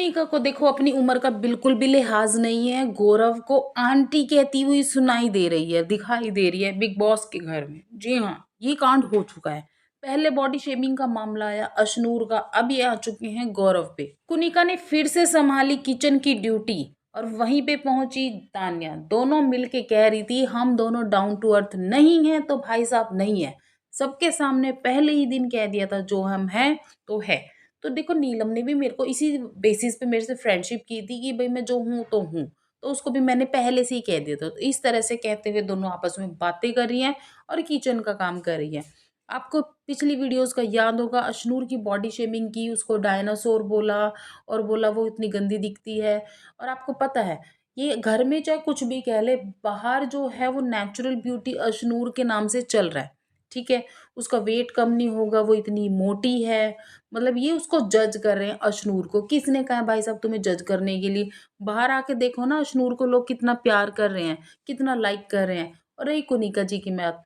कुनिका को देखो अपनी उम्र का बिल्कुल भी लिहाज नहीं है। गौरव को आंटी कहती हुई सुनाई दे रही है, दिखाई दे रही है बिग बॉस के घर में। जी हाँ, ये कांड हो चुका है। पहले बॉडी शेमिंग का मामला आया अशनूर का, अब ये आ चुके हैं गौरव पे। कुनिका ने फिर से संभाली किचन की ड्यूटी और वहीं पे पहुंची तान्या। दोनों मिलके कह रही थी हम दोनों डाउन टू अर्थ नहीं है तो भाई साहब नहीं है। सबके सामने पहले ही दिन कह दिया था जो हम हैं तो है। तो देखो नीलम ने भी मेरे को इसी बेसिस पे मेरे से फ्रेंडशिप की थी कि भई मैं जो हूँ तो हूँ। तो उसको भी मैंने पहले से ही कह दिया था। तो इस तरह से कहते हुए दोनों आपस में बातें कर रही हैं और किचन का काम कर रही हैं। आपको पिछली वीडियोज़ का याद होगा अशनूर की बॉडी शेमिंग की, उसको डायनासोर बोला और बोला वो इतनी गंदी दिखती है। और आपको पता है ये घर में चाहे कुछ भी कह ले, बाहर जो है वो नेचुरल ब्यूटी अशनूर के नाम से चल रहा है। ठीक है? उसका वेट कम नहीं होगा, वो इतनी मोटी है। मतलब ये उसको जज कर रहे हैं अशनूर को। किसने कहा है भाई साहब तुम्हें जज करने के लिए? बाहर आके देखो ना अशनूर को लोग कितना प्यार कर रहे हैं, कितना लाइक कर रहे हैं। और रही कुनिका जी की बात,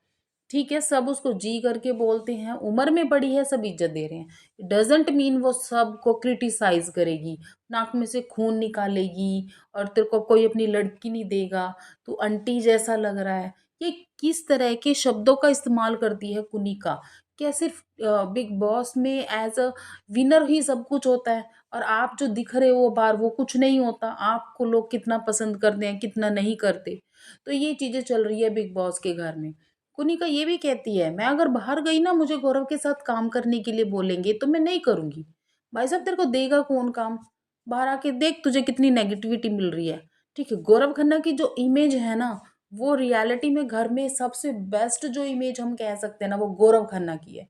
ठीक है सब उसको जी करके बोलते हैं, उम्र में बड़ी है सब इज्जत दे रहे हैं। डज़न्ट मीन वो सबको क्रिटिसाइज़ करेगी, नाक में से खून निकालेगी और तेरे को कोई अपनी लड़की नहीं देगा, तू आंटी जैसा लग रहा है। ये किस तरह के शब्दों का इस्तेमाल करती है कुनिका? क्या सिर्फ़ बिग बॉस में एज़ अ विनर ही सब कुछ होता है और आप जो दिख रहे हो बाहर वो कुछ नहीं होता? आपको लोग कितना पसंद करते हैं, कितना नहीं करते। तो ये चीज़ें चल रही है बिग बॉस के घर में। कुनिका ये भी कहती है, मैं अगर बाहर गई ना मुझे गौरव के साथ काम करने के लिए बोलेंगे तो मैं नहीं करूँगी। भाई साहब तेरे को देगा कौन काम? बाहर आके देख तुझे कितनी नेगेटिविटी मिल रही है। ठीक है, गौरव खन्ना की जो इमेज है ना, वो रियलिटी में घर में सबसे बेस्ट जो इमेज हम कह सकते हैं ना वो गौरव खन्ना की है।